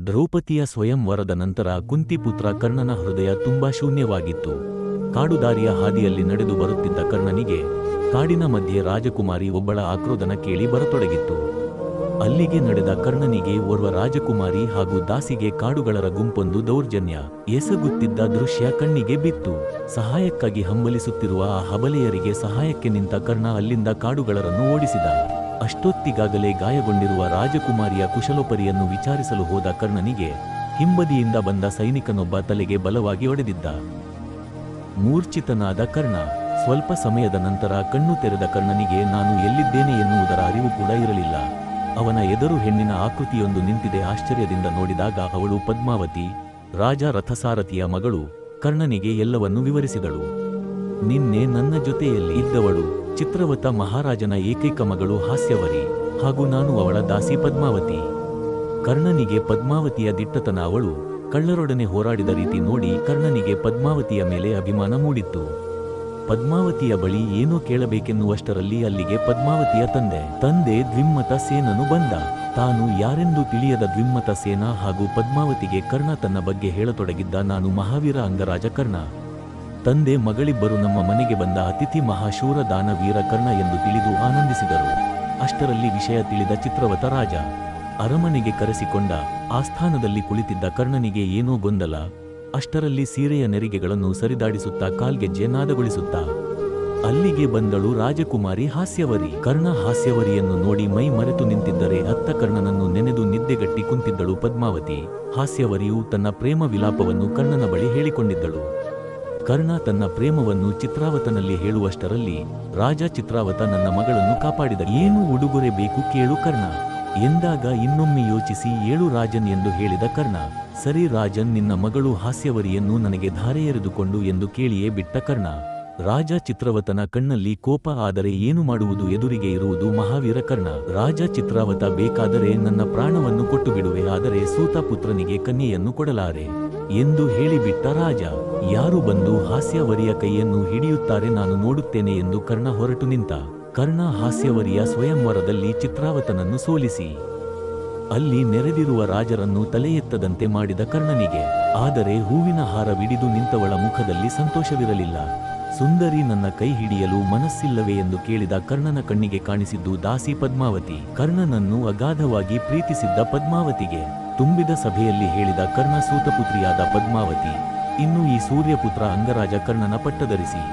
ದ್ರೌಪದಿಯ ಸ್ವಯಂವರದ ನಂತರ ಕುಂತಿಪುತ್ರ ಕರ್ಣನ ಹೃದಯ ತುಂಬಾ ಶೂನ್ಯವಾಗಿತ್ತು. ಕಾಡುದಾರಿಯ ಹಾದಿಯಲ್ಲಿ ನಡೆದು ಬರುತ್ತಿದ್ದ ಕರ್ಣನಿಗೆ ಕಾಡಿನ ಮಧ್ಯೆ ರಾಜಕುಮಾರಿ ಒಬ್ಬಳ ಆಕ್ರೋದನ ಕೇಳಿ ಬರತೊಡಗಿತ್ತು. ಅಲ್ಲಿಗೆ ನಡೆದ ಕರ್ಣನಿಗೆ ಓರ್ವ ರಾಜಕುಮಾರಿ ಹಾಗೂ ದಾಸಿಗೆ ಕಾಡುಗಳರ ಗುಂಪೊಂದು ದೌರ್ಜನ್ಯ ಎಸಗುತ್ತಿದ್ದ ದೃಶ್ಯ ಕಣ್ಣಿಗೆ ಬಿತ್ತು. ಸಹಾಯಕ್ಕಾಗಿ ಹಂಬಲಿಸುತ್ತಿರುವ ಆ ಹಬಲೆಯರಿಗೆ ಸಹಾಯಕ್ಕೆ ನಿಂತ ಕರ್ಣ ಅಲ್ಲಿಂದ ಕಾಡುಗಳರನ್ನು ಓಡಿಸಿದ. ಅಷ್ಟೊತ್ತಿಗಾಗಲೇ ಗಾಯಗೊಂಡಿರುವ ರಾಜಕುಮಾರಿಯ ಕುಶಲೋಪರಿಯನ್ನು ವಿಚಾರಿಸಲು ಹೋದ ಕರ್ಣನಿಗೆ ಹಿಂಬದಿಯಿಂದ ಬಂದ ಸೈನಿಕನೊಬ್ಬ ತಲೆಗೆ ಬಲವಾಗಿ ಹೊಡೆದಿದ್ದ. ಮೂರ್ಛಿತನಾದ ಕರ್ಣ ಸ್ವಲ್ಪ ಸಮಯದ ನಂತರ ಕಣ್ಣು ತೆರೆದ ಕರ್ಣನಿಗೆ ನಾನು ಎಲ್ಲಿದ್ದೇನೆ ಎನ್ನುವುದರ ಅರಿವು ಕೂಡ ಇರಲಿಲ್ಲ. ಅವನ ಎದುರು ಹೆಣ್ಣಿನ ಆಕೃತಿಯೊಂದು ನಿಂತಿದೆ. ಆಶ್ಚರ್ಯದಿಂದ ನೋಡಿದಾಗ ಅವಳು ಪದ್ಮಾವತಿ, ರಾಜ ರಥಸಾರಥಿಯ ಮಗಳು. ಕರ್ಣನಿಗೆ ಎಲ್ಲವನ್ನೂ ವಿವರಿಸಿದಳು. ನಿನ್ನೆ ನನ್ನ ಜೊತೆಯಲ್ಲಿ ಇದ್ದವಳು ಚಿತ್ರವತ ಮಹಾರಾಜನ ಏಕೈಕ ಮಗಳು ಹಾಸ್ಯವರಿ, ಹಾಗೂ ನಾನು ಅವಳ ದಾಸಿ ಪದ್ಮಾವತಿ. ಕರ್ಣನಿಗೆ ಪದ್ಮಾವತಿಯ ದಿಟ್ಟತನ, ಅವಳು ಕಳ್ಳರೊಡನೆ ಹೋರಾಡಿದ ರೀತಿ ನೋಡಿ ಕರ್ಣನಿಗೆ ಪದ್ಮಾವತಿಯ ಮೇಲೆ ಅಭಿಮಾನ ಮೂಡಿತ್ತು. ಪದ್ಮಾವತಿಯ ಬಳಿ ಏನೋ ಕೇಳಬೇಕೆನ್ನುವಷ್ಟರಲ್ಲಿ ಅಲ್ಲಿಗೆ ಪದ್ಮಾವತಿಯ ತಂದೆ ದ್ವಿಮತ ಸೇನನು ಬಂದ. ತಾನು ಯಾರೆಂದು ತಿಳಿಯದ ದ್ವಿಮತ ಸೇನ ಹಾಗೂ ಪದ್ಮಾವತಿಗೆ ಕರ್ಣ ತನ್ನ ಬಗ್ಗೆ ಹೇಳತೊಡಗಿದ್ದ. ನಾನು ಮಹಾವೀರ ಅಂಗರಾಜ ಕರ್ಣ. ತಂದೆ ಮಗಳಿಬ್ಬರು ನಮ್ಮ ಮನೆಗೆ ಬಂದ ಅತಿಥಿ ಮಹಾಶೂರ ದಾನವೀರ ಕರ್ಣ ಎಂದು ತಿಳಿದು ಆನಂದಿಸಿದರು. ಅಷ್ಟರಲ್ಲಿ ವಿಷಯ ತಿಳಿದ ಚಿತ್ರವತ ರಾಜ ಅರಮನೆಗೆ ಕರೆಸಿಕೊಂಡ. ಆಸ್ಥಾನದಲ್ಲಿ ಕುಳಿತಿದ್ದ ಕರ್ಣನಿಗೆ ಏನೋ ಗೊಂದಲ. ಅಷ್ಟರಲ್ಲಿ ಸೀರೆಯ ನೆರಿಗೆಗಳನ್ನು ಸರಿದಾಡಿಸುತ್ತಾ ಕಾಲ್ಗೆಜ್ಜೆ ನಾದಗೊಳಿಸುತ್ತಾ ಅಲ್ಲಿಗೆ ಬಂದಳು ರಾಜಕುಮಾರಿ ಹಾಸ್ಯವರಿ. ಕರ್ಣ ಹಾಸ್ಯವರಿಯನ್ನು ನೋಡಿ ಮೈ ಮರೆತು ನಿಂತಿದ್ದರೆ ಅತ್ತ ಕರ್ಣನನ್ನು ನೆನೆದು ನಿದ್ದೆಗಟ್ಟಿ ಕುಂತಿದ್ದಳು ಪದ್ಮಾವತಿ. ಹಾಸ್ಯವರಿಯು ತನ್ನ ಪ್ರೇಮ ವಿಲಾಪವನ್ನು ಕರ್ಣನ ಬಳಿ ಹೇಳಿಕೊಂಡಿದ್ದಳು. ಕರ್ಣ ತನ್ನ ಪ್ರೇಮವನ್ನು ಚಿತ್ರಾವತನಲ್ಲಿ ಹೇಳುವಷ್ಟರಲ್ಲಿ ರಾಜ ಚಿತ್ರಾವತ ನನ್ನ ಮಗಳನ್ನು ಕಾಪಾಡಿದ. ಏನು ಉಡುಗೊರೆ ಬೇಕು ಕೇಳು ಕರ್ಣ ಎಂದಾಗ ಇನ್ನೊಮ್ಮೆ ಯೋಚಿಸಿ ಏಳು ರಾಜನ್ ಎಂದು ಹೇಳಿದ ಕರ್ಣ. ಸರಿ ರಾಜನ್, ನಿನ್ನ ಮಗಳು ಹಾಸ್ಯವರಿಯನ್ನು ನನಗೆ ಧಾರೆ ಎರೆದುಕೊಂಡು ಎಂದು ಕೇಳಿಯೇ ಬಿಟ್ಟ ಕರ್ಣ. ರಾಜ ಚಿತ್ರವತನ ಕಣ್ಣಲ್ಲಿ ಕೋಪ. ಆದರೆ ಏನು ಮಾಡುವುದು, ಎದುರಿಗೆ ಇರುವುದು ಮಹಾವೀರ ಕರ್ಣ. ರಾಜ ಚಿತ್ರಾವತ, ಬೇಕಾದರೆ ನನ್ನ ಪ್ರಾಣವನ್ನು ಕೊಟ್ಟು ಬಿಡುವೆ, ಆದರೆ ಸೂತ ಪುತ್ರನಿಗೆ ಕನ್ಯೆಯನ್ನು ಕೊಡಲಾರೆ ಎಂದು ಹೇಳಿಬಿಟ್ಟ ರಾಜ. ಯಾರು ಬಂದು ಹಾಸ್ಯವರಿಯ ಕೈಯನ್ನು ಹಿಡಿಯುತ್ತಾರೆ ನಾನು ನೋಡುತ್ತೇನೆ ಎಂದು ಕರ್ಣ ಹೊರಟು ನಿಂತ. ಕರ್ಣ ಹಾಸ್ಯವರಿಯ ಸ್ವಯಂವರದಲ್ಲಿ ಚಿತ್ರಾವತನನ್ನು ಸೋಲಿಸಿ ಅಲ್ಲಿ ನೆರೆದಿರುವ ರಾಜರನ್ನು ತಲೆ ಎತ್ತದಂತೆ ಮಾಡಿದ ಕರ್ಣನಿಗೆ. ಆದರೆ ಹೂವಿನ ಹಾರವಿಡಿದು ನಿಂತವಳ ಮುಖದಲ್ಲಿ ಸಂತೋಷವಿರಲಿಲ್ಲ. ಸುಂದರಿ, ನನ್ನ ಕೈ ಹಿಡಿಯಲು ಮನಸ್ಸಿಲ್ಲವೇ ಎಂದು ಕೇಳಿದ ಕರ್ಣನ ಕಣ್ಣಿಗೆ ಕಾಣಿಸಿದ್ದು ದಾಸಿ ಪದ್ಮಾವತಿ. ಕರ್ಣನನ್ನು ಅಗಾಧವಾಗಿ ಪ್ರೀತಿಸಿದ್ದ ಪದ್ಮಾವತಿಗೆ ತುಂಬಿದ ಸಭೆಯಲ್ಲಿ ಹೇಳಿದ ಕರ್ಣ, ಸೂತಪುತ್ರಿಯಾದ ಪದ್ಮಾವತಿ, ಇನ್ನು ಈ ಸೂರ್ಯಪುತ್ರ ಅಂಗರಾಜ ಕರ್ಣನ ಪಟ್ಟಧರಿಸಿ